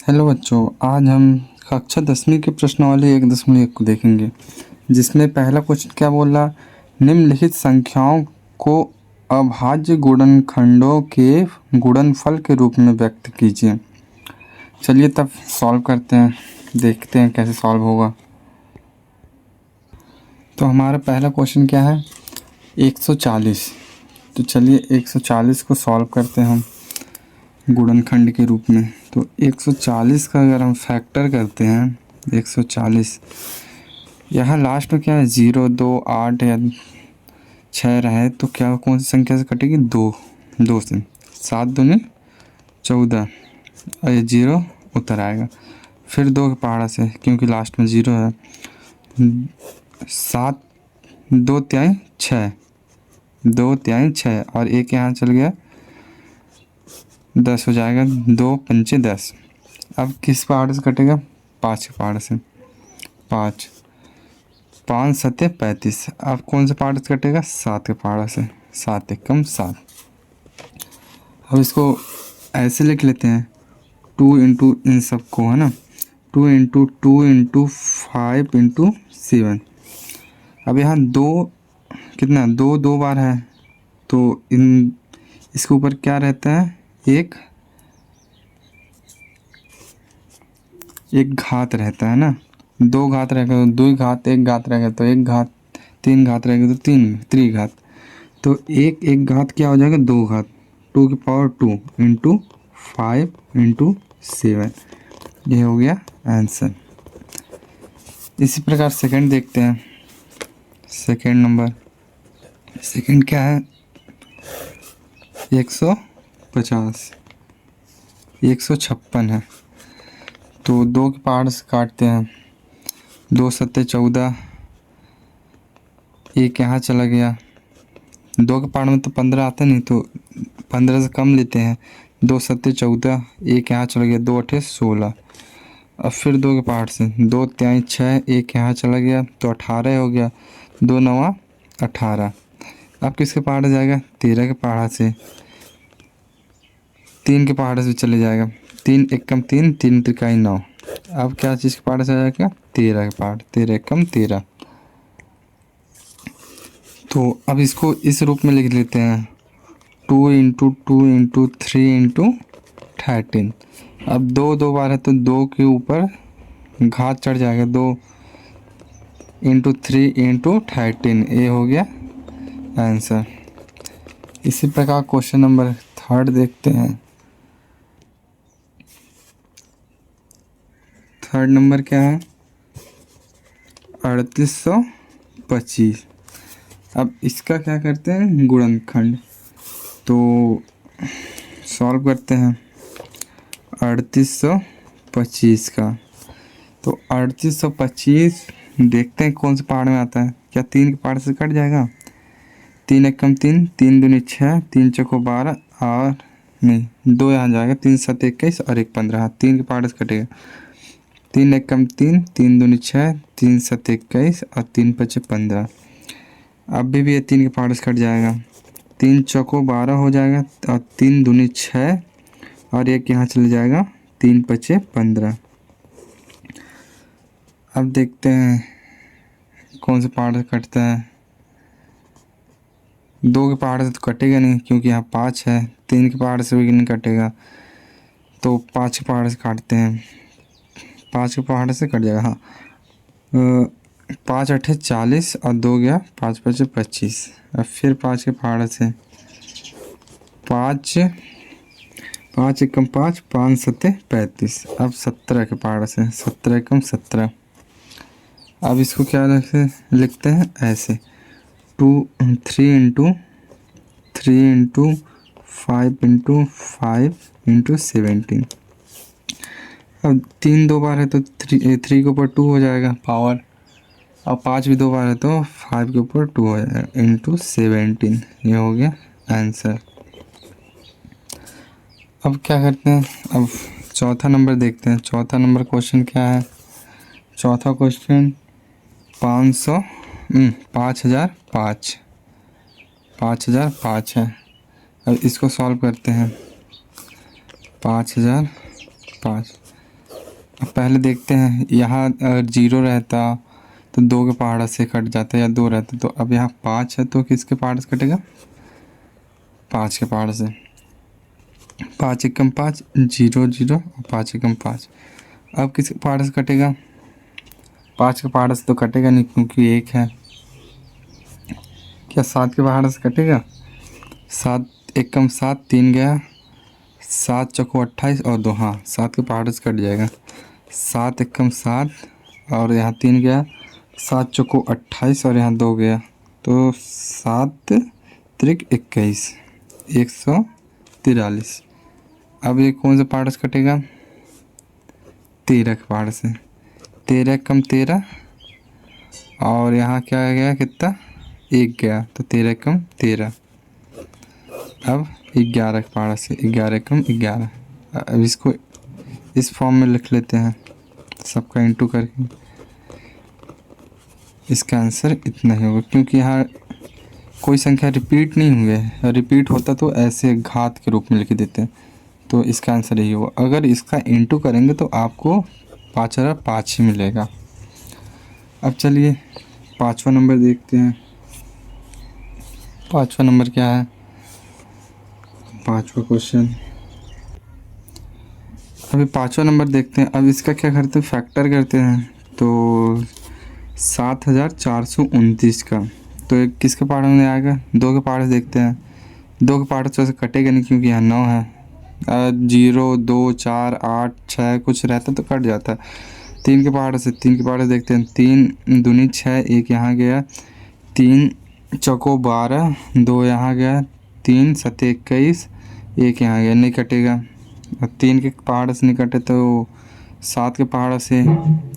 Hello बच्चों, आज हम कक्षा 10वीं के प्रश्नावली 1.1 को देखेंगे, जिसमें पहला क्वेश्चन क्या बोल रहा। निम्नलिखित संख्याओं को अभाज्य गुणनखंडों के गुणनफल के रूप में व्यक्त कीजिए। चलिए तब सॉल्व करते हैं, देखते हैं कैसे सॉल्व होगा। तो हमारा पहला क्वेश्चन क्या है, 140। तो चलिए 140 को सॉल्व करते हैं हम गुणनखंड के रूप में। तो 140 का अगर हम फैक्टर करते हैं 140, यहाँ लास्ट में क्या है 0, 2, 8 या 6 रहे तो क्या कौन सी संख्या से कटेगी, 2 से। 7 दूनी 14 और ये 0 उतर आएगा। फिर 2 के पहाड़ा से, क्योंकि लास्ट में 0 है। 7 2 तिहाई 6, 2 तिहाई 6 और एक यहाँ चल गया 10 हो जाएगा। 2 पंचे 10। अब किस पहाड़ से कटेगा, 5 के पहाड़ से। 5 5 सत्ते 35। अब कौन से पहाड़ से कटेगा, 7 के पहाड़ से। 7 एकम 7। अब इसको ऐसे लिख लेते हैं 2 इंटू इन सबको, है ना, 2 इंटू 2 इंटू 5 इंटू 7। अब यहाँ 2 कितना, 2 बार है तो इन इसके ऊपर क्या रहता है, एक घात रहता है ना। 2 घात रहेगा तो 2 घात, 1 घात रहेगा तो 1 घात, 3 घात रहेगा तो 3 त्रिघात। तो एक घात क्या हो जाएगा, 2 घात। 2 की पावर 2 इंटू 5 इंटू 7, ये हो गया आंसर। इसी प्रकार सेकंड देखते हैं। सेकंड नंबर, सेकंड क्या है, 150, 156 है। तो 2 के पहाड़ से काटते हैं, 2 सत्ते 14, एक यहाँ चला गया। 2 के पहाड़ में तो 15 आता नहीं, तो 15 से कम लेते हैं। 2 सत्ते 14, एक यहाँ चला गया, 2 अठे 16। अब फिर 2 के पहाड़ से, 2 तिहाई 6, एक यहाँ चला गया तो 18 हो गया। 2 नवा 18। अब किसके पहाड़ से जाएगा, 13 के पहाड़ से। 3 के पहाड़ से चले जाएगा, 3 एकम 3, 3 त्रिकाई 9। अब क्या चीज़ के पहाड़ से आ जाएगा, 13 के पहाड़, 13 एकम 13। तो अब इसको इस रूप में लिख लेते हैं 2 इंटू 2 इंटू 3 इंटू 13। अब 2 बार है तो 2 के ऊपर घात चढ़ जाएगा, 2 इंटू 3 इंटू 13, ये हो गया आंसर। इसी प्रकार क्वेश्चन नंबर 3 देखते हैं। थर्ड नंबर क्या है, 3825। अब इसका क्या करते हैं, गुणनखंड। तो सॉल्व करते हैं 3825 का। तो 3825 देखते हैं कौन से पहाड़ में आता है। क्या 3 के पहाड़ से कट जाएगा, 3 एकम 3, 3 दूनी 6, 3 चौको 12 और नहीं 2 यहाँ जाएगा, 3 7 21 और 1 15। 3 के पहाड़ से कटेगा, 3 एकम 3, 3 दूनी 6, 3 7 21 और 3 5 15। अब भी ये 3 के पहाड़ से कट जाएगा, 3 चौको 12 हो जाएगा और 3 दूनी 6 और एक यहाँ चले जाएगा, 3 5 15। अब देखते हैं कौन से पहाड़ से कटता है। 2 के पहाड़ से तो कटेगा नहीं, क्योंकि यहाँ 5 है। 3 के पहाड़ से भी नहीं कटेगा, तो 5 के पहाड़ से काटते हैं। 5 के पहाड़ से कट जाएगा, हाँ। 5 अठे 40 और 2 गया, 5 5 25। अब फिर 5 के पहाड़ से, 5 5 एकम 5, 5 सत्ते 35। अब 17 के पहाड़ से, 17 एकम 17। अब इसको क्या लिखते हैं ऐसे, 3 इंटू 5 इंटू 5 इंटू 17। अब 3 2 बार है तो 3 के ऊपर 2 हो जाएगा पावर। अब 5 भी 2 बार है तो 5 के ऊपर 2 हो जाएगा इंटू 17, ये हो गया आंसर। अब क्या करते हैं, अब चौथा नंबर देखते हैं। चौथा नंबर क्वेश्चन क्या है, चौथा क्वेश्चन 5005 है। अब इसको सॉल्व करते हैं। 5005, पहले देखते हैं, यहाँ अगर 0 रहता तो 2 के पहाड़ से कट जाता या 2 रहता। तो अब यहाँ 5 है तो किसके पहाड़ से कटेगा? 5 के पहाड़ से। 5 एकम 5, 0 0 और 5 एकम 5। अब किसके पहाड़ से कटेगा? 5 के पहाड़ से तो कटेगा नहीं क्योंकि 1 है। क्या 7 के पहाड़ से कटेगा? 7 एकम 7, 3 गया, 7 चौको 28 और 2, हाँ 7 के पहाड़ से कट जाएगा। 7 एकम 7 और यहाँ 3 गया, 7 चौको 28 और यहाँ 2 गया, तो 7 त्रिक 21, 143। अब ये कौन से पहाड़ से कटेगा? 13 के पहाड़ से। 13 कम 13 और यहाँ क्या गया, कितना? 1 गया, तो 13 कम 13। अब 11 के पहाड़ से, 11 कम 11। अब इसको इस फॉर्म में लिख लेते हैं, सबका इंटू करके। इसका आंसर इतना ही होगा क्योंकि यहाँ कोई संख्या रिपीट नहीं हुई है। रिपीट होता तो ऐसे घात के रूप में लिख देते हैं। तो इसका आंसर यही होगा। अगर इसका इंटू करेंगे तो आपको 5,500 ही मिलेगा। अब चलिए 5वां नंबर देखते हैं। 5वां नंबर क्या है? 5वां क्वेश्चन, अभी 5वां नंबर देखते हैं। अब इसका क्या करते हैं? फैक्टर करते हैं। तो 7,429 का, तो एक किसके पहाड़ में आएगा? 2 के पहाड़ से देखते हैं। 2 के पहाड़ से कटेगा नहीं क्योंकि यहाँ 9 है। 0 2 4 8 6 कुछ रहता तो कट जाता। 3 के पहाड़ से, 3 के पहाड़ से देखते हैं। 3 दूनी 6, 1 यहाँ गया, 3 चौको 12, 2 यहाँ गया, 3 सत्ते 21, 1 यहाँ गया, नहीं कटेगा। 3 के पहाड़ से नहीं कटे तो 7 के पहाड़ से,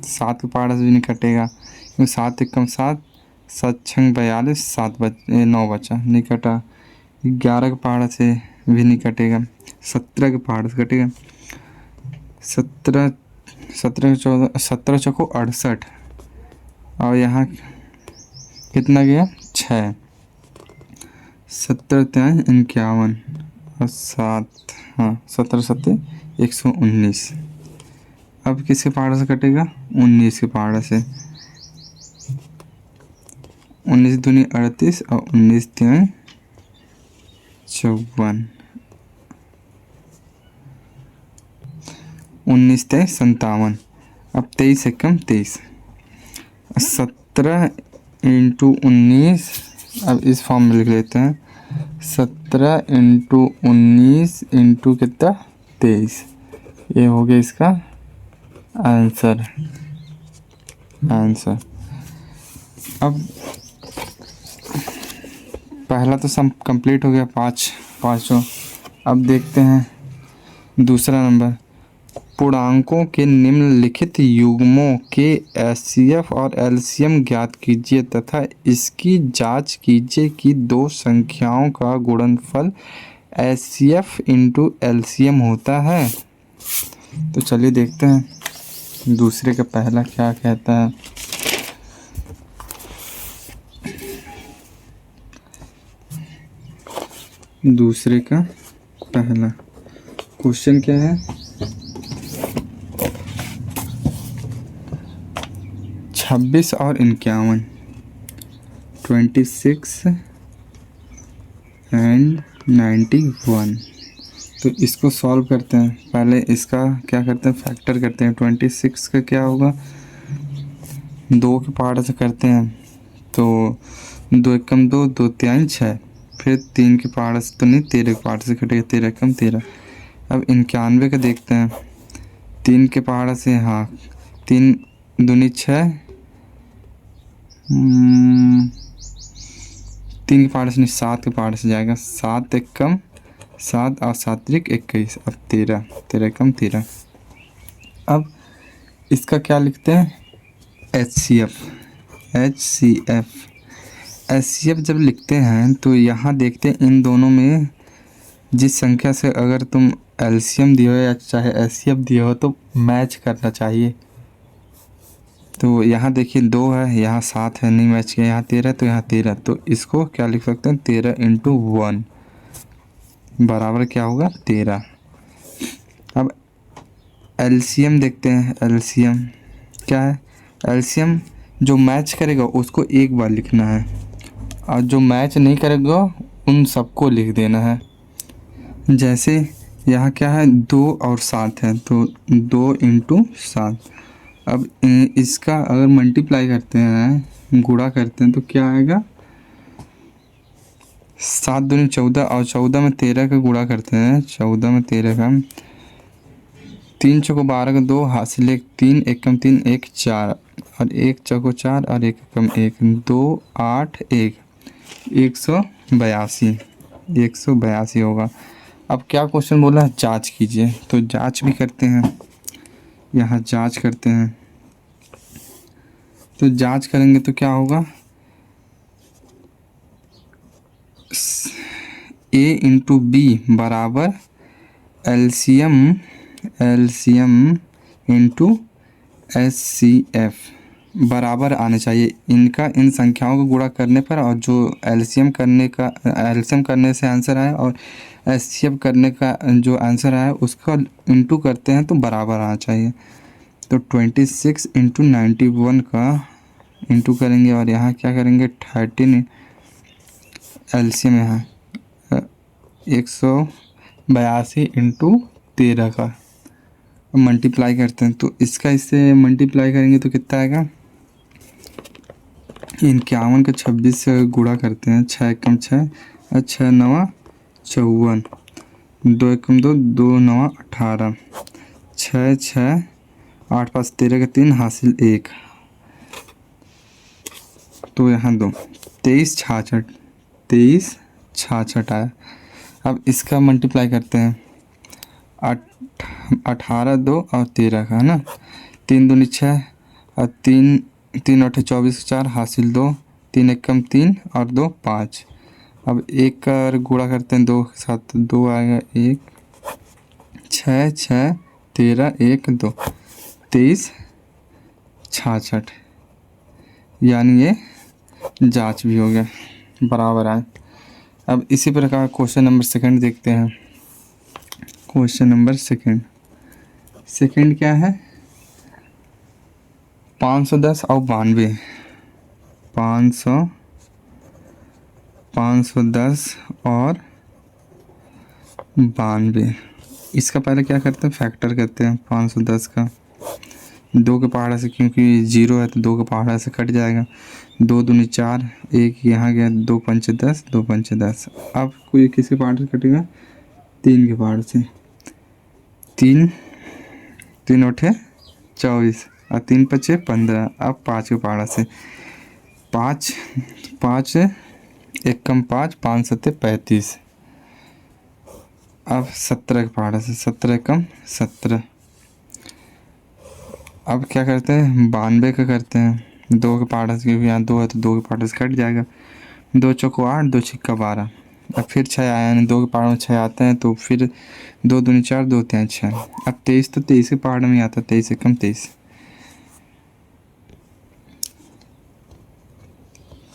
7 के पहाड़ से भी नहीं कटेगा क्योंकि 7 एकम 7, 7 छंग 42, 9 बचा, नहीं कटा। 11 के पहाड़ से भी नहीं कटेगा। 17 के पहाड़ से कटेगा। 17 14 17 चौको 68 और यहाँ कितना गया? 6। 17 3 51 और 7, हाँ 17 7 119। अब किसके पहाड़ से कटेगा? 19 के पहाड़ से। 19 दूनी 38 और 19 3 54, 19 3 57। अब 23 एकम 23। 17 इंटू 19, अब इस फॉर्म में लिख लेते हैं। 17 इंटू 19 इंटू कितना? 23। ये हो गया इसका आंसर। अब पहला तो सम कंप्लीट हो गया, पाँचों। अब देखते हैं दूसरा नंबर। पूर्णांकों के निम्नलिखित युग्मों के एचसीएफ और एलसीएम ज्ञात कीजिए तथा इसकी जांच कीजिए कि दो संख्याओं का गुणनफल एचसीएफ इंटू एलसीएम होता है। तो चलिए देखते हैं दूसरे का पहला क्या कहता है। दूसरे का पहला क्वेश्चन क्या है? 26 और 51, 26 एंड 91। तो इसको सॉल्व करते हैं। पहले इसका क्या करते हैं? फैक्टर करते हैं। 26 का क्या होगा? 2 के पहाड़ से करते हैं तो 2 एकम 2, 2 3 6। फिर 3 के पहाड़ से तो नहीं, 13 के पहाड़ से कटेगा, 13 एकम 13। अब 91 का देखते हैं। 3 के पहाड़ से, हाँ 3 दूनी 6, 3 के पहाड़ से नहीं, 7 के पहाड़ से जाएगा। 7 एकम 7 और 7 त्रिक 21। अब 13, 13 एकम 13। अब इसका क्या लिखते हैं? एचसीएफ जब लिखते हैं तो यहाँ देखते हैं इन दोनों में जिस संख्या से अगर तुम एलसीएम दिए हो या चाहे एचसीएफ दिए हो तो मैच करना चाहिए। तो यहाँ देखिए 2 है, यहाँ 7 है, नहीं मैच किया। यहाँ 13 तो यहाँ 13। तो इसको क्या लिख सकते हैं? 13 इंटू 1 बराबर क्या होगा? 13। अब एलसीएम देखते हैं। एलसीएम क्या है? एलसीएम जो मैच करेगा उसको एक बार लिखना है, और जो मैच नहीं करेगा उन सबको लिख देना है। जैसे यहाँ क्या है, 2 और 7 है, तो 2 इंटू 7। अब इसका अगर मल्टीप्लाई करते हैं, गुणा करते हैं, तो क्या आएगा? 7 दूनी 14, और 14 में 13 का गुणा करते हैं। 14 में 13 का, 3 चौको 12 का 2 हासिल 1, 3 एकम 3 1 4, और 1 चौको 4 और 1 एकम 1 2 8 1 182। 182 होगा। अब क्या क्वेश्चन बोला है? जांच कीजिए, तो जांच भी करते हैं। यहाँ जांच करते हैं, तो जांच करेंगे तो क्या होगा? A इंटू बी बराबर एलसीएम इंटू SCF बराबर आना चाहिए। इनका इन संख्याओं को गुणा करने पर, और जो एलसीएम करने से आंसर आया और SCF करने का जो आंसर आया उसका इंटू करते हैं तो बराबर आना चाहिए। तो 26 इंटू 91 का इंटू करेंगे, और यहाँ क्या करेंगे? 13 एलसीएम यहाँ 182 इंटू 13 का मल्टीप्लाई करते हैं। तो इसका इससे मल्टीप्लाई करेंगे तो कितना आएगा? 51 का 26 से गुणा करते हैं। 6 एकम 6 और 6 9 54, 2 एकम 2 2 9 18, 6 6 8 5 13 का 3 हासिल 1, तो यहाँ 2 23 66 23 66 आया। अब इसका मल्टीप्लाई करते हैं। 18 2 और 13 का है ना, 3 दूनी 6 और 3 3 8 24 4 हासिल 2, 3 एकम 3 और 2 5। अब एक का गुणा करते हैं 2 के साथ, 2 आएगा 1 6 6 13 1 2 23 66, यानी ये जांच भी हो गया, बराबर आए। अब इसी प्रकार क्वेश्चन नंबर सेकंड देखते हैं। क्वेश्चन नंबर सेकंड क्या है? 510 और 92, 510 और 92। इसका पहले क्या करते हैं? फैक्टर करते हैं 510 का। 2 के पहाड़ा से, क्योंकि 0 है तो 2 के पहाड़ा से कट जाएगा। 2 दूनी 4, 1 यहाँ गया, 2 पंचे 10, 2 पंचे 10। अब कोई किसके पहाड़ से कटेगा? 3 के पहाड़ से। 3 3 8 24 और 3 5 15। अब 5 के पहाड़ा से 5 5 एकम 5 5 7 35। अब 17 के पहाड़ा से 17 एकम 17। अब क्या करते हैं? 92 का करते हैं। 2 के पहाड़ा से, क्योंकि यहाँ 2 है तो 2 के पहाड़े से कट जाएगा। 2 चौको 8, 2 छिक्का 12। अब फिर 6 आया, यानी 2 के पहाड़ में 6 आते हैं, तो फिर 2 दूनी 4, 2 3 6। अब 23, तो 23 के पहाड़ में आता है। 23 एकम 23,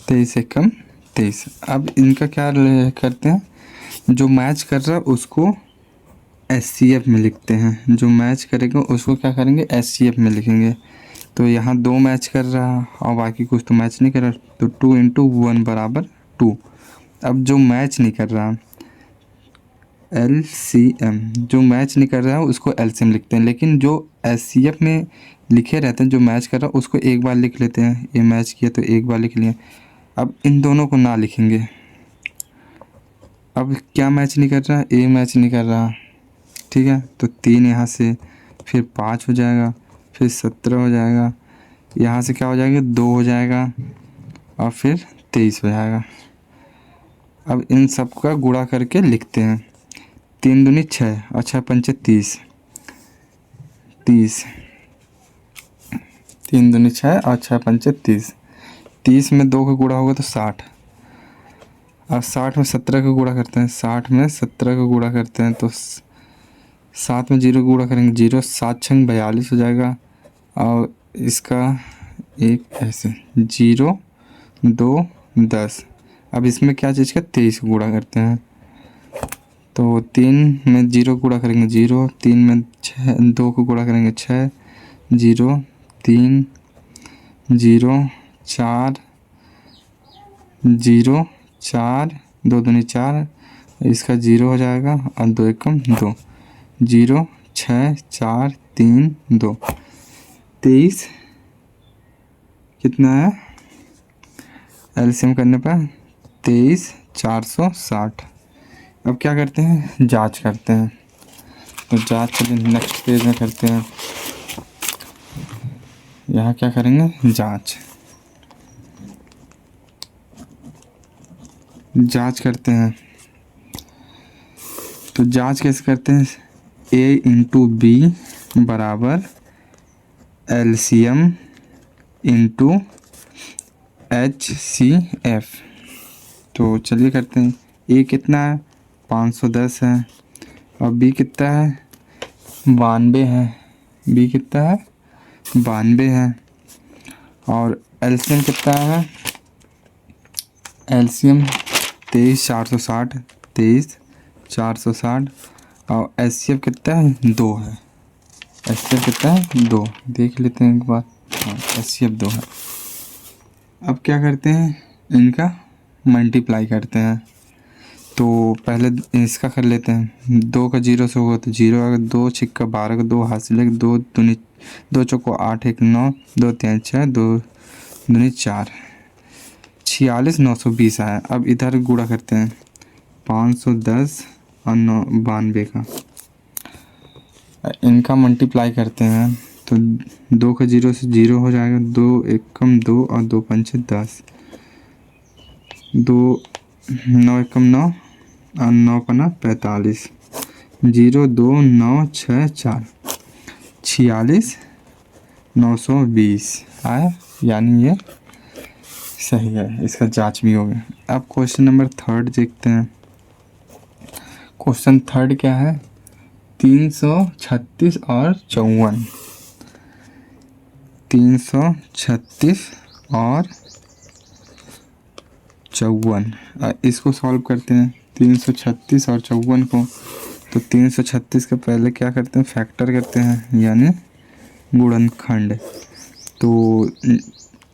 23 एकम 23। अब इनका क्या करते हैं? जो मैच कर रहा है उसको SCF में लिखते हैं। जो मैच करेगा उसको क्या करेंगे? SCF में लिखेंगे। तो यहाँ 2 मैच कर रहा और बाकी कुछ तो मैच नहीं कर रहा, तो 2 इंटू 1 बराबर 2। अब जो मैच नहीं कर रहा, LCM, जो मैच नहीं कर रहा है उसको LCM लिखते हैं। लेकिन जो SCF में लिखे रहते हैं, जो मैच कर रहा है उसको एक बार लिख लेते हैं। ये मैच किया तो एक बार लिख लिए। अब इन दोनों को ना लिखेंगे। अब क्या मैच नहीं कर रहा? A मैच नहीं कर रहा, ठीक है। तो 3 यहाँ से, फिर 5 हो जाएगा, फिर 17 हो जाएगा, यहाँ से क्या हो जाएगा? 2 हो जाएगा, और फिर 23 हो जाएगा। अब इन सब का गुणा करके लिखते हैं। 3 दूनी 6 और 6 पंचे 30, 3 दूनी 6 और 6 पंचे 30। 30 में 2 का गुणा होगा तो 60। अब 60 में 17 का गुणा करते हैं। 60 में 17 का गुणा करते हैं तो 7 में 0 गुणा करेंगे, 0 7 छंग 42 हो जाएगा। और इसका एक ऐसे 0 2 10। अब इसमें क्या चीज़ का 23 गुणा करते हैं, तो 3 में 0 गुणा करेंगे 0, 3 में 6 2 को गुणा करेंगे 6, 0 3 0 4 0 4, 2 दूनी 4, इसका 0 हो जाएगा और 2 एकम 2, 0 6 4 3 2, 23 कितना है एलसीएम करने पर 23 460। अब क्या करते हैं जांच करते हैं। तो जांच के लिए नेक्स्ट पेज में करते हैं। यहाँ क्या करेंगे जांच करते हैं। तो जांच कैसे करते हैं A इंटू बी बराबर एलसीएम इंटू HCF। तो चलिए करते हैं। A कितना है 510 है और B कितना है 92 है। B कितना है 92 है और एलसीएम कितना है एलसीएम 23 460 और एचसीएफ कितना है 2 है। एचसीएफ कितना है 2 देख लेते हैं एक बार। हाँ एचसीएफ 2 है। अब क्या करते हैं इनका मल्टीप्लाई करते हैं। तो पहले इसका कर लेते हैं 2 का 0 से होगा तो 0 आएगा, 2 छिक्का 12 का 2 हासिल है 2 दूनी 2 चौको 8 1 9 2 3 6 2 दूनी 4 46 920 आया। अब इधर गुणा करते हैं 510 और 92 का इनका मल्टीप्लाई करते हैं। तो 2 का 0 से 0 हो जाएगा, 2 एकम 2 और 2 पंचे 10, 2 9 एकम 9 और 9 पना 45, 0 2 9 6 4 46 920 आया, यानी ये सही है। इसका जांच भी हो गया। अब क्वेश्चन नंबर 3 देखते हैं। क्वेश्चन 3 क्या है 336 और 54, 336 और 54 इसको सॉल्व करते हैं 336 और 54 को। तो 336 का पहले क्या करते हैं फैक्टर करते हैं यानी गुणनखंड। तो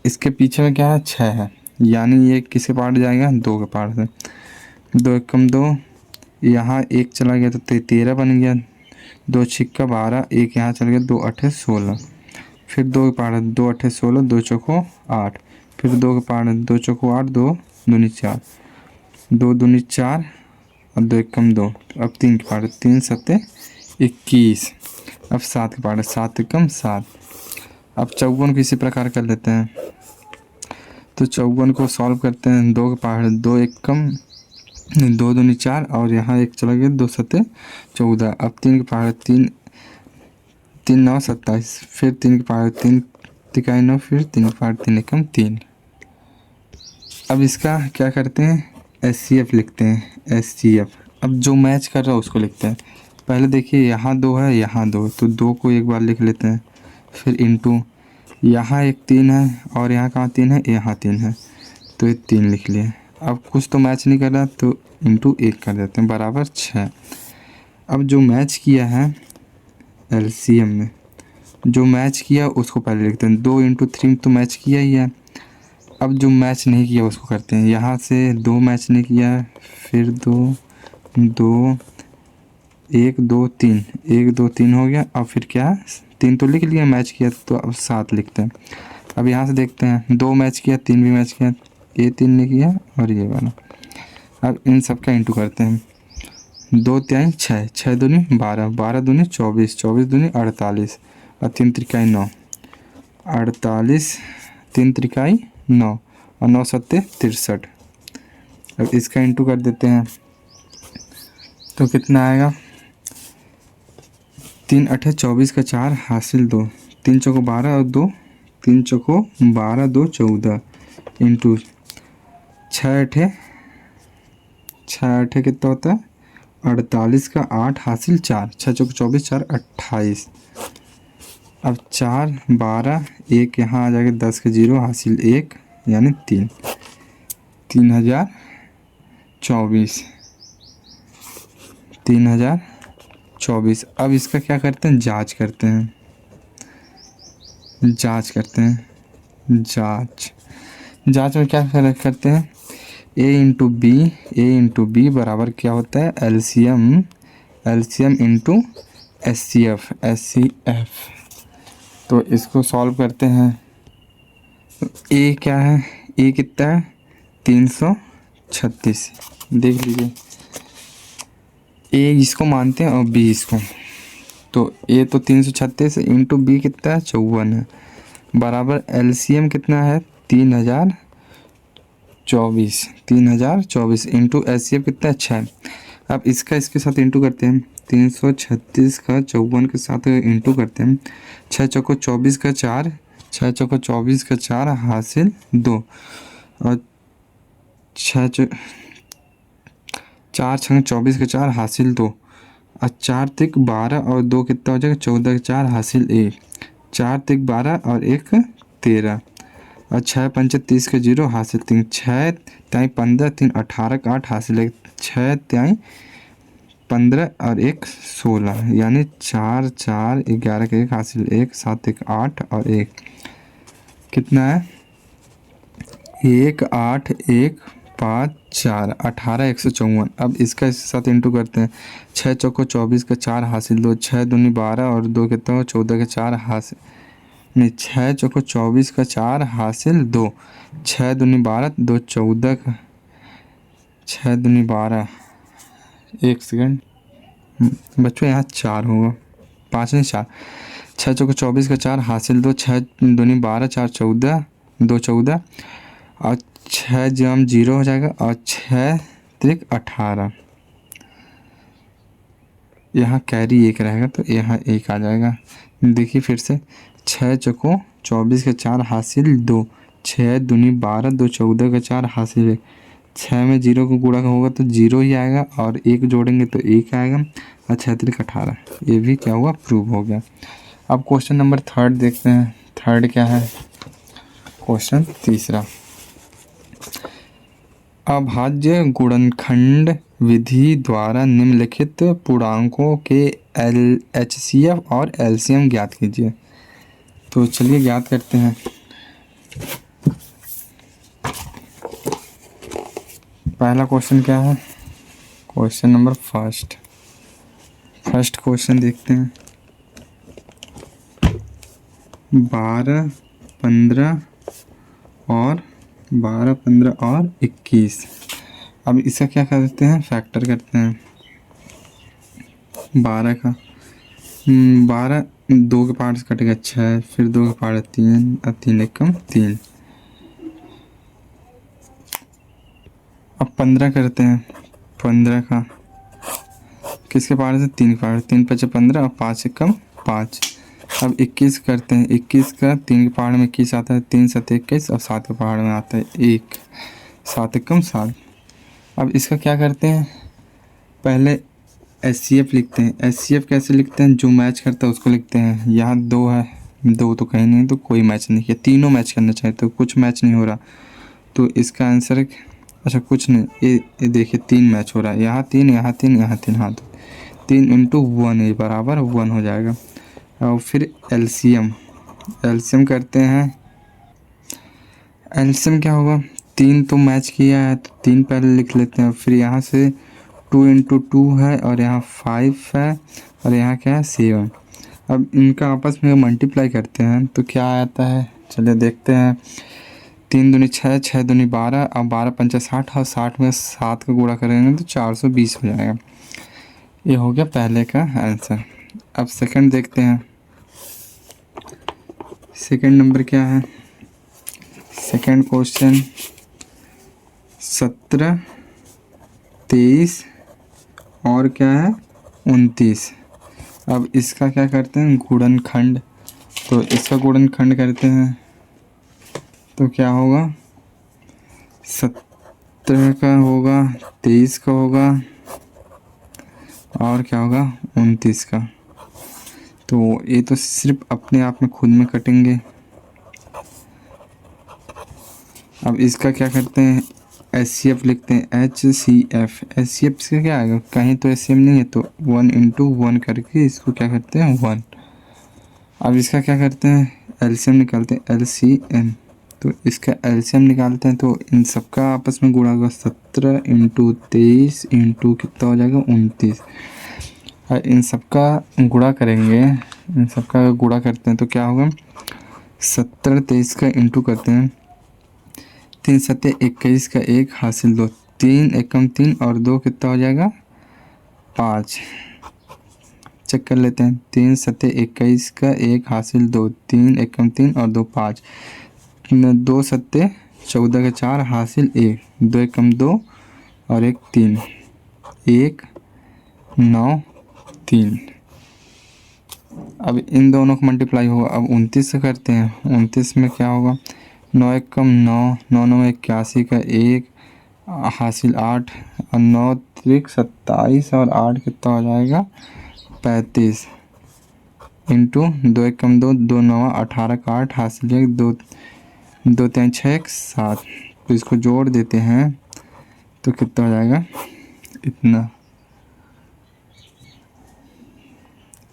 इसके पीछे में क्या है 6 है, यानी ये किसके पार्ट जाएगा 2 के पार्ट से। 2 एकम 2, यहाँ 1 चला गया तो 13 बन गया, 2 छिक्का 12, 1 यहाँ चल गया, 2 8 16, फिर 2 के पार्ट 2 8 16, 2 चौको 8, फिर 2 के पार्ट 2 चौको 8, 2 दूनी 4, 2 दूनी 4 और 2 एकम 2। अब 3 के पार्ट 3 7 21। अब 7 के पार्ट 7 एकम 7। अब 54 को इसी प्रकार कर लेते हैं। तो 54 को सॉल्व करते हैं 2 के पार्ट 2 एकम 2 दूनी 4 और यहाँ 1 चला गया, 2 7 14। अब 3 के पार्ट 3 3 9 27, फिर 3 के पार्ट 3 तिकाई 9, फिर 3 के पार्ट 3 एकम 3। अब इसका क्या करते हैं एचसीएफ लिखते हैं एचसीएफ। अब जो मैच कर रहा है उसको लिखते हैं। पहले देखिए यहाँ 2 है यहाँ 2, तो 2 को एक बार लिख लेते हैं, फिर इंटू यहाँ 1 3 है और यहाँ कहाँ 3 है यहाँ 3 है, तो ये 3 लिख लिए। अब कुछ तो मैच नहीं कर रहा तो इंटू 1 कर देते हैं बराबर 6। अब जो मैच किया है एलसीएम में जो मैच किया उसको पहले लिखते हैं। 2 इंटू 3 तो मैच किया ही है। अब जो मैच नहीं किया उसको करते हैं। यहाँ से 2 मैच नहीं किया, फिर 2 2 1 2 3 1 2 3 हो गया। अब फिर क्या 3 तो लिख लिया मैच किया, तो अब 7 लिखते हैं। अब यहाँ से देखते हैं 2 मैच किया 3 भी मैच किया, ये 3 ने किया और ये वाला। अब इन सब का इंटू करते हैं। 2 3 6 6 दूनी 12 12 दूनी 24 24 दूनी 48 और 3 त्रिकाई 9 48 3 त्रिकाई 9 और 9 7 63। अब इसका इंटू कर देते हैं तो कितना आएगा 3 8 24 का 4 हासिल 2, 3 चौको 12 और 2 3 चौको 12 2 14 इंटू 6 8 कितना होता है 48 का 8 हासिल 4, 6 चौको 24 4 28। अब 4 12 1 यहाँ आ जाएगा 10 का 0 हासिल 1 यानी 3 3024 3024। अब इसका क्या करते हैं, जांच करते हैं, जांच में क्या करते हैं, ए इंटू बी बराबर क्या होता है, LCM into S C F. तो इसको सॉल्व करते हैं। ए क्या है, ए कितना है, 336। देख लीजिए, ए इसको मानते हैं और बी इसको। तो ए तो 336 इंटू बी कितना है, 54 है, बराबर एलसीएम कितना है, 3024 इंटू एचसीएफ कितना है, 6। अब इसका इसके साथ इंटू करते हैं, 336 का 54 के साथ इंटू करते हैं, 6 चौको 24 का 4, 6 चौको 24 का 4 हासिल 2, और 4 छंग 24 का 4 हासिल 2, और 4 तिक 12 और 2 कितना हो जाएगा, 14 का 4 हासिल 1, 4 तिक 12 और 1 13, और 6 पंचे 30 के 0 हासिल 3, 6 त्याई 15 3 18 का 8 हासिल 1, 6 त्याई 15 और 1 16, यानी 4 4 11 का 1 हासिल 1, 7 1 8 और 1 कितना है, 1 8 1 5 4 18 154। अब इसका इसके साथ इंटू करते हैं, 6 चौको 24 का 4 हासिल 2, 6 दूनी 12 और 2 कितना हो, 14 का 4 हासिल नहीं, 6 चौको 24 का 4 हासिल 2, 6 दूनी 12 2 14 का 6 दूनी 12, 1 सेकेंड बच्चों यहाँ 4 होगा, 5 नहीं 4, 6 चौको 24 का 4 हासिल 2, 6 दूनी 12 4 14 2 14, और 6 जम 0 हो जाएगा, और 6 त्रिक 18, यहाँ कैरी 1 रहेगा तो यहाँ 1 आ जाएगा। देखिए फिर से, 6 चौको 24 का 4 हासिल 2, 6 दूनी 12 2 14 का 4 हासिल 1, 6 में 0 को गुणा होगा तो 0 ही आएगा, और 1 जोड़ेंगे तो 1 आएगा, और 6 त्रिक 18, ये भी क्या हुआ, प्रूव हो गया। अब क्वेश्चन नंबर 3 देखते हैं। थर्ड क्या है, क्वेश्चन तीसरा, अभाज्य गुणनखंड विधि द्वारा निम्नलिखित पूर्णांकों के एचसीएफ और एलसीएम ज्ञात कीजिए। तो चलिए ज्ञात करते हैं। पहला क्वेश्चन क्या है, क्वेश्चन नंबर फर्स्ट क्वेश्चन देखते हैं। 12 15 और 21। अब इसका क्या करते हैं, फैक्टर करते हैं। 12 का 12 2 के पार्ट से कटेगा 6, फिर 2 के पार्ट 3 और 3 एकम 3। अब 15 करते हैं। 15 का किसके पार्ट से, 3 के पार्ट, 3 5 15 और 5 एकम 5। अब 21 करते हैं। 21 का 3 के पहाड़ में 21 आता है, 3 7 21 और 7 के पहाड़ में आता है 1, 7 एकम 7। अब इसका क्या करते हैं, पहले एचसीएफ लिखते हैं। एचसीएफ कैसे लिखते हैं, जो मैच करता है उसको लिखते हैं। यहाँ 2 है, 2 तो कहीं नहीं, तो कोई मैच नहीं किया, तीनों मैच करना चाहिए, तो कुछ मैच नहीं हो रहा, तो इसका आंसर अच्छा कुछ नहीं, ये देखिए 3 मैच हो रहा है, यहाँ 3 यहाँ 3 यहाँ 3, हाँ तो 3 इंटू 1 ये बराबर 1 हो जाएगा। और फिर एलसीएम करते हैं। एलसीएम क्या होगा, 3 तो मैच किया है तो 3 पहले लिख लेते हैं, फिर यहाँ से 2 इंटू 2 है, और यहाँ 5 है, और यहाँ क्या है 7। अब इनका आपस में मल्टीप्लाई करते हैं तो क्या आता है, चलिए देखते हैं। 3 दूनी 6, 6 दूनी 12 और 12 पंचा 60, और 60 में 7 का गुणा करेंगे तो 420 हो जाएगा। ये हो गया पहले का आंसर। अब सेकंड देखते हैं। सेकंड नंबर क्या है, सेकंड क्वेश्चन 17 23 और क्या है 29। अब इसका क्या करते हैं, गुणनखंड। तो इसका गुणनखंड करते हैं तो क्या होगा, 17 का होगा, 23 का होगा, और क्या होगा 29 का। तो ये तो सिर्फ अपने आप में खुद में कटेंगे। अब इसका क्या करते हैं, HCF लिखते हैं, HCF। HCF से क्या आएगा, कहीं तो HCF नहीं है तो 1 इंटू 1 करके इसको क्या करते हैं 1। अब इसका क्या करते हैं, LCM निकालते हैं, LCM। तो इसका LCM निकालते हैं तो इन सबका आपस में गुणा होगा, 17 इंटू 23 इंटू कितना हो जाएगा 29। और इन सबका गुणा करेंगे, इन सबका गुणा करते हैं तो क्या होगा, 17 23 का इंटू करते हैं, 3 सत्ते 21 का 1 हासिल 2, 3 एकम 3 और 2 कितना हो जाएगा 5। चेक कर लेते हैं, 3 सत्ते 21 का 1 हासिल 2, 3 एकम 3 और 2 5, 2 सत्ते 14 का 4 हासिल 1, 2 एकम 2 और 1 3, 1 9 3। अब इन दोनों को मल्टीप्लाई होगा, अब 29 से करते हैं, 29 में क्या होगा, 9 एकम 9, 9 9 81 का 1 हासिल 8 और 9 त्रिक 27 और 8 कितना हो जाएगा 35 इंटू 2 एकम 2, 2 9 18 का 8 हासिल 1, 2 2 3 6 7। तो इसको जोड़ देते हैं तो कितना हो जाएगा इतना।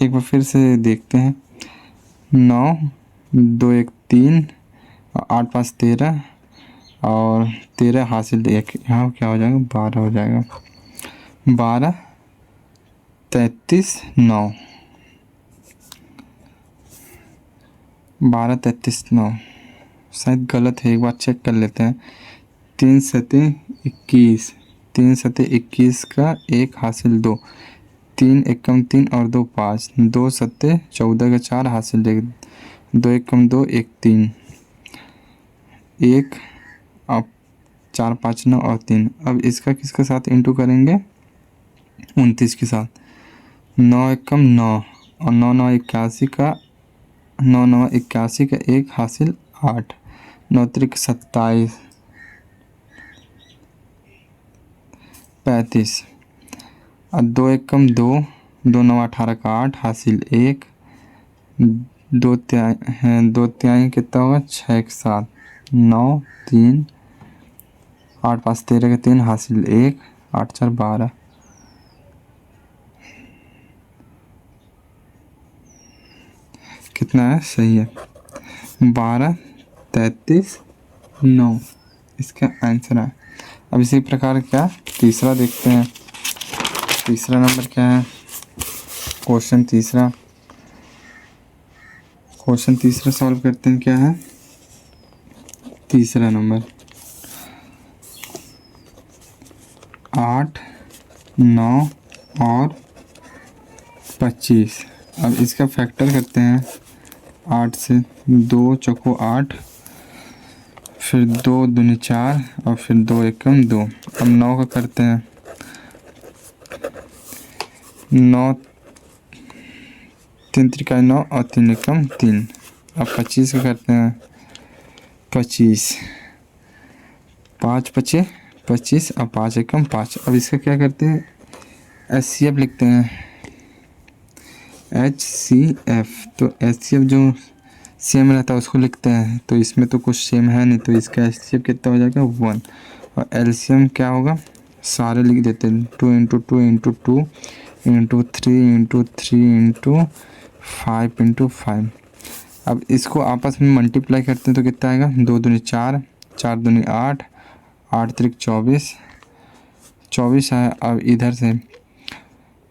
एक बार फिर से देखते हैं, 9 2 1 3 और 8 5 13 और 13 हासिल 1, यहाँ क्या हो जाएगा 12 हो जाएगा, 12 33 9, 12 33 9। शायद गलत है, एक बार चेक कर लेते हैं, 3 सत्ते 21, 3 सत्ते 21 का 1 हासिल 2, 3 एकम 3 और 2 5, 2 सत्ते 14 का 4 हासिल 1, 2 एकम 2 1 3, 1 अब 4 5 9 और 3। अब इसका किसके साथ इंटू करेंगे 29 के साथ, 9 एकम 9 और 9 9 81 का 9 9 81 का 1 हासिल 8, 9 त्रिक 27 35 और 2 एकम 2, 2 9 18 का 8 हासिल 1, 2 तिहाई कितना होगा 6 के साथ, 9 3 8 5 13 का 3 हासिल 1, 8 4 12। कितना है सही है 12 33 9 इसका आंसर है। अब इसी प्रकार क्या तीसरा देखते हैं, तीसरा नंबर क्या है, क्वेश्चन तीसरा सॉल्व करते हैं। क्या है तीसरा नंबर, 8 9 और 25। अब इसका फैक्टर करते हैं, 8 से 2 चौको 8, फिर 2 दूनी 4 और फिर 2 एकम 2। अब 9 का करते हैं, 9 3 त्रिका 9 और 3 एकम 3। अब 25 का करते हैं, 25 5 पचे 25 और 5 एकम 5। अब इसका क्या करते हैं HCF लिखते हैं, HCF। तो HCF जो सेम रहता है उसको लिखते हैं, तो इसमें तो कुछ सेम है नहीं, तो इसका HCF कितना हो जाएगा 1। और LCM क्या होगा सारे लिख देते हैं, 2 into 2 into 2 into 3 into 3 into 5 into 5। अब इसको आपस में मल्टीप्लाई करते हैं तो कितना आएगा, 2 दूनी 4, 4 दूनी 8, 8 त्रिक 24 है। अब इधर से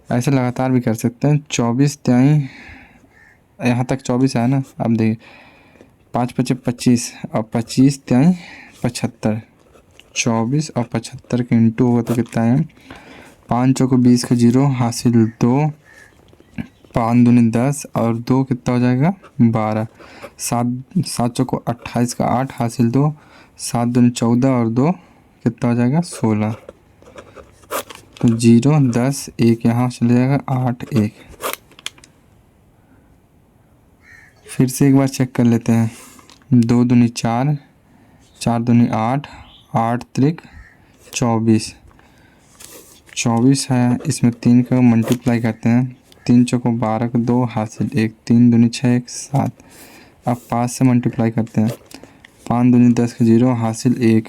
ऐसे लगातार भी कर सकते हैं, 24 त्याई यहाँ तक 24 है ना। अब देखिए 5 पचे 25 और 25 त्याई 75, 24 और 75 के इंटू होगा तो कितना है 5 चौको 20 का 0 हासिल 2, 5 दूनी 10 और 2 कितना हो जाएगा 12, 7 चौको 28 का 8 हासिल 2, 7 दूनी 14 और 2 कितना हो जाएगा 16। तो 0 10 1 यहाँ चले जाएगा 8 1। फिर से एक बार चेक कर लेते हैं, 2 दूनी 4, 4 दूनी 8, 8 त्रिक 24 है। इसमें 3 का मल्टीप्लाई करते हैं, 3 चौको 12 का 2 हासिल 1, 3 दूनी 6 1 7। अब 5 से मल्टीप्लाई करते हैं, 5 दूनी 10 का 0 हासिल 1,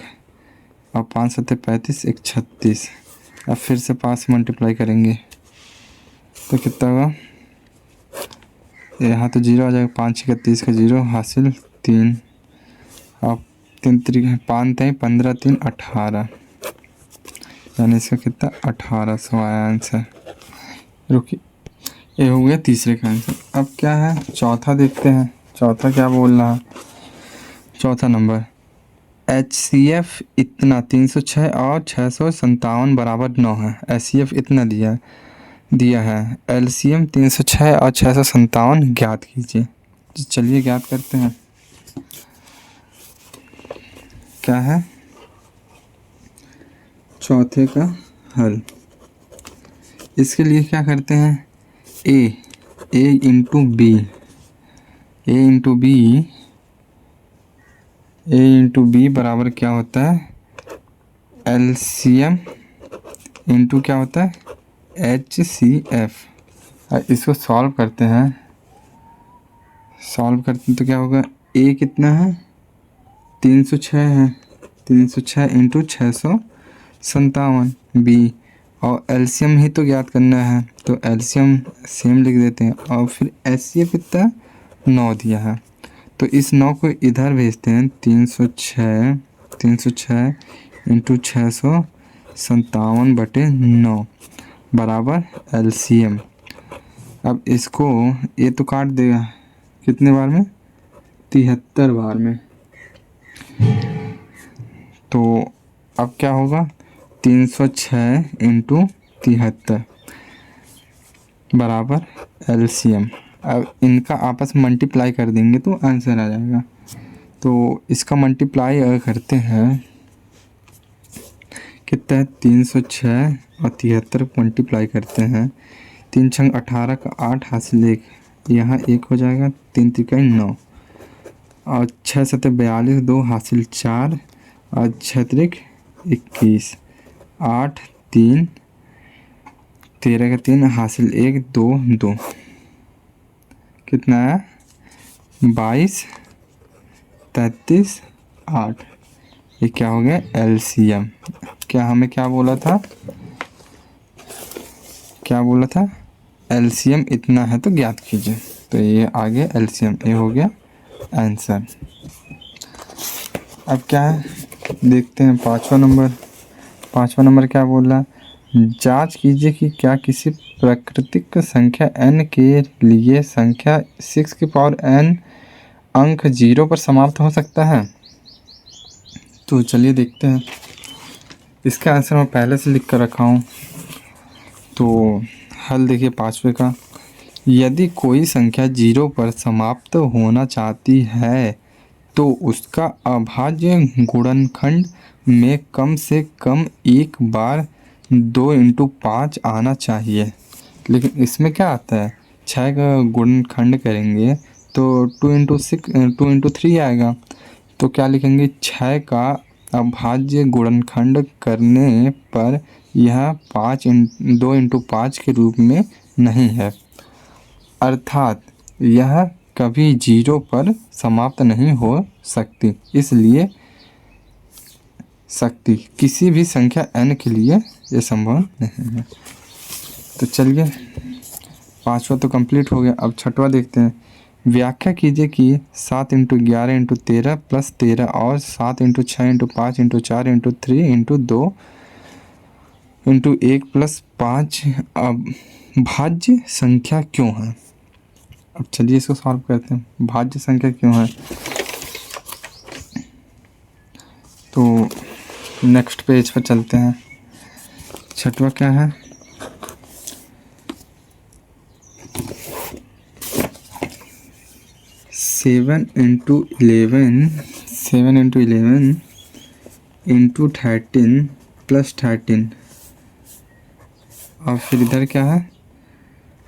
और 5 सत्ते 35, 1 36। अब फिर से 5 से मल्टीप्लाई करेंगे तो कितना होगा, यहाँ तो 0 आ जाएगा, 5 31 का 0 हासिल 3। अब 3 3 5 3 15 3 18, यानी इसका कितना 1800 आया आंसर। रुकिए, ये हो गया तीसरे का आंसर। अब क्या है, चौथा देखते हैं। चौथा क्या बोल रहा है, चौथा नंबर HCF इतना 306 और 657 बराबर 9 है। HCF इतना दिया है। LCM 306 और 657 ज्ञात कीजिए। तो चलिए ज्ञात करते हैं। क्या है चौथे का हल। इसके लिए क्या करते हैं, A इंटू बी बराबर क्या होता है, LCM इंटू क्या होता है HCF। इसको सॉल्व करते हैं तो क्या होगा, A कितना है 306 है, 306 इंटू 657 बी, और LCM ही तो ज्ञात करना है तो LCM सेम लिख देते हैं। और फिर HCF कितना 9 दिया है तो इस 9 को इधर भेजते हैं। 306 इंटू 657/9 बराबर LCM। अब इसको ये तो काट देगा कितने बार में, 73 बार में। तो अब क्या होगा, 306 इंटू 73 बराबर LCM। अब इनका आपस में मल्टीप्लाई कर देंगे तो आंसर आ जाएगा। तो इसका मल्टीप्लाई अगर करते हैं कितना है, 306 और 73 को मल्टीप्लाई करते हैं, 3 छंग 18 का 8 हासिल 1, यहाँ 1 हो जाएगा, 3 त्रिकाई 9, और 6 सत्ते 42 2 हासिल 4, और 6 त्रिक 21, 8 3 13 का 3 हासिल 1 2 2, कितना है 22 33 8। ये क्या हो गया LCM। क्या हमें क्या बोला था, LCM इतना है तो ज्ञात कीजिए। तो ये आ गया LCM, ये हो गया आंसर। अब क्या है देखते हैं पाँचवा नंबर क्या बोल रहा है, जांच कीजिए कि क्या किसी प्राकृतिक संख्या n के लिए संख्या 6 की पावर n अंक 0 पर समाप्त हो सकता है। तो चलिए देखते हैं। इसका आंसर मैं पहले से लिख कर रखा हूँ। तो हल देखिए पाँचवे का, यदि कोई संख्या 0 पर समाप्त होना चाहती है तो उसका अभाज्य गुणनखंड में कम से कम एक बार 2 × 5 आना चाहिए। लेकिन इसमें क्या आता है, 6 का गुणनखंड करेंगे तो 2 × 3 आएगा। तो क्या लिखेंगे, 6 का अभाज्य गुणनखंड करने पर यह 2 × 5 के रूप में नहीं है, अर्थात यह कभी 0 पर समाप्त नहीं हो सकती। इसलिए किसी भी संख्या n के लिए यह संभव नहीं है। तो चलिए पांचवा तो कंप्लीट हो गया। अब छठवा देखते हैं। व्याख्या कीजिए कि 7 × 11 × 13 + 13 और 7 × 6 × 5 × 4 × 3 × 2 × 1 + 5 भाज्य संख्या क्यों है। अब चलिए इसको सॉल्व करते हैं। भाज्य संख्या क्यों है, तो नेक्स्ट पेज पर चलते हैं। छठवा क्या है, सेवन इंटू इलेवन इंटू 13 + 13, और फिर इधर क्या है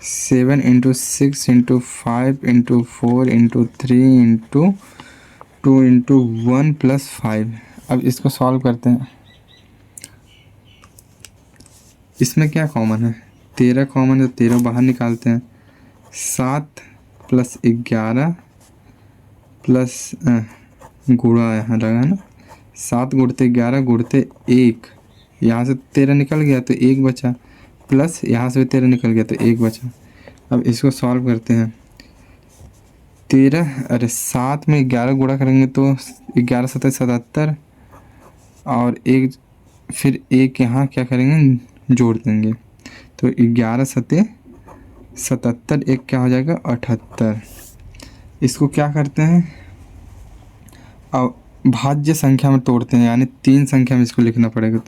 7 × 6 × 5 × 4 × 3 × 2 × 1 + 5। अब इसको सॉल्व करते हैं। इसमें क्या कॉमन है, 13 कॉमन है, 13 बाहर निकालते हैं। 7 + 11 प्लस गुणा यहाँ लगा ना, 7 गुणते 11 गुणते 1, यहाँ से 13 निकल गया तो 1 बचा, प्लस यहाँ से भी 13 निकल गया तो 1 बचा। अब इसको सॉल्व करते हैं। 7 में 11 गुणा करेंगे तो 11 7 77, और एक फिर एक यहाँ क्या करेंगे जोड़ देंगे तो 11 7 77, एक क्या हो जाएगा 78। इसको क्या करते हैं, अब भाज्य संख्या में तोड़ते हैं, यानी 3 संख्या में इसको लिखना पड़ेगा।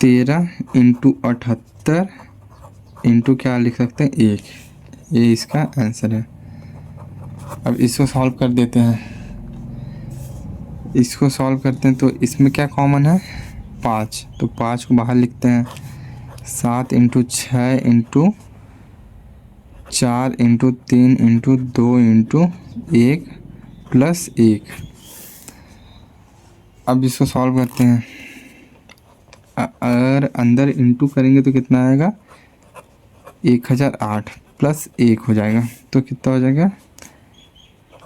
13 इंटू 78 इंटू क्या लिख सकते हैं 1, ये इसका आंसर है। अब इसको सॉल्व कर देते हैं। इसको सॉल्व करते हैं तो इसमें क्या कॉमन है 5, तो 5 को बाहर लिखते हैं। 7 into 6 into 4 into 3 into 2 into 1 plus 1। अब इसको सॉल्व करते हैं। अगर अंदर इंटू करेंगे तो कितना आएगा 1008 प्लस 1 हो जाएगा, तो कितना हो जाएगा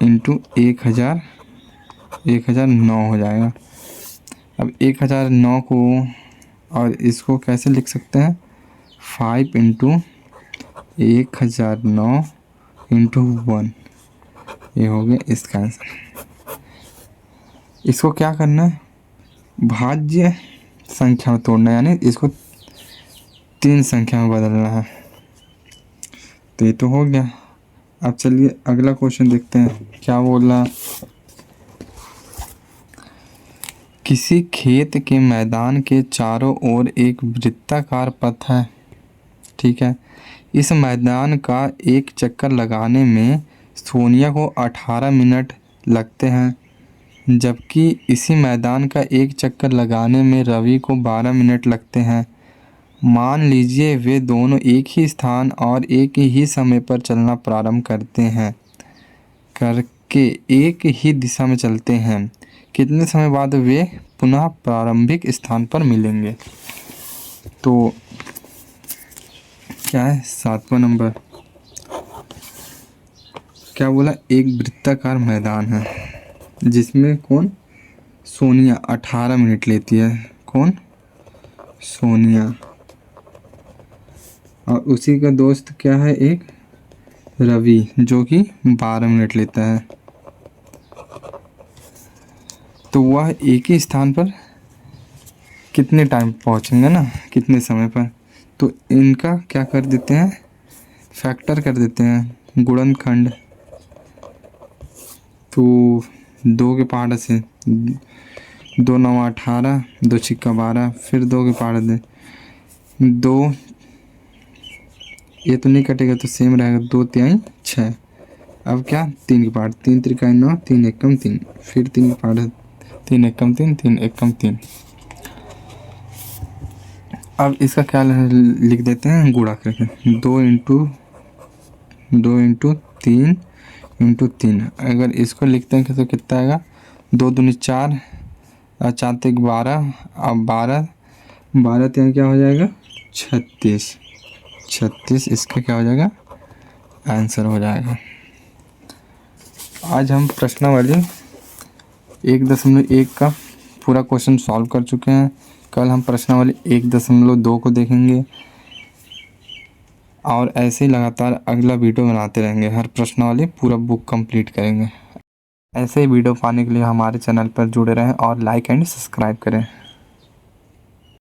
इंटू 1009 हो जाएगा। अब 1009 को और इसको कैसे लिख सकते हैं 5 इंटू 1009 इंटू 1, ये हो गया इसका आंसर। इसको क्या करना है भाज्य संख्या में तोड़ना है, यानी इसको 3 संख्या में बदलना है। तो ये तो हो गया। अब चलिए अगला क्वेश्चन देखते हैं क्या बोल रहा। किसी खेत के मैदान के चारों ओर एक वृत्ताकार पथ है, ठीक है। इस मैदान का एक चक्कर लगाने में सोनिया को 18 मिनट लगते हैं, जबकि इसी मैदान का एक चक्कर लगाने में रवि को 12 मिनट लगते हैं। मान लीजिए वे दोनों एक ही स्थान और एक ही समय पर चलना प्रारंभ करके एक ही दिशा में चलते हैं। कितने समय बाद वे पुनः प्रारंभिक स्थान पर मिलेंगे। तो क्या है 7वां नंबर, क्या बोला एक वृत्ताकार मैदान है जिसमें कौन सोनिया 18 मिनट लेती है, कौन सोनिया, और उसी का दोस्त क्या है एक रवि जो कि 12 मिनट लेता है। तो वह एक ही स्थान पर कितने टाइम पहुंचेंगे ना, कितने समय पर। तो इनका क्या कर देते हैं फैक्टर कर देते हैं गुणनखंड। तो 2 के पहाड़ से 2 9 18, 2 छिक्का 12, फिर 2 के पहाड़ दे 2, ये तो नहीं कटेगा तो सेम रहेगा 2 3 6। अब क्या 3 के पहाड़ 3 त्रिकाई 9, 3 एकम 3, फिर 3 के पहाड़ 3 एकम 3, 3 एकम 3। अब इसका क्या लिख देते हैं गुणा करके 2 इंटू 3 इंटू 3। अगर इसको लिखते हैं तो कितना आएगा 2 दूनी 4 और 4 तक 12, अब 12 तो क्या हो जाएगा 36 इसका क्या हो जाएगा आंसर हो जाएगा। आज हम प्रश्नावली 1.1 का पूरा क्वेश्चन सॉल्व कर चुके हैं। कल हम प्रश्नावली 1.2 को देखेंगे और ऐसे ही लगातार अगला वीडियो बनाते रहेंगे। हर प्रश्नावली पूरा बुक कंप्लीट करेंगे। ऐसे ही वीडियो पाने के लिए हमारे चैनल पर जुड़े रहें और लाइक एंड सब्सक्राइब करें।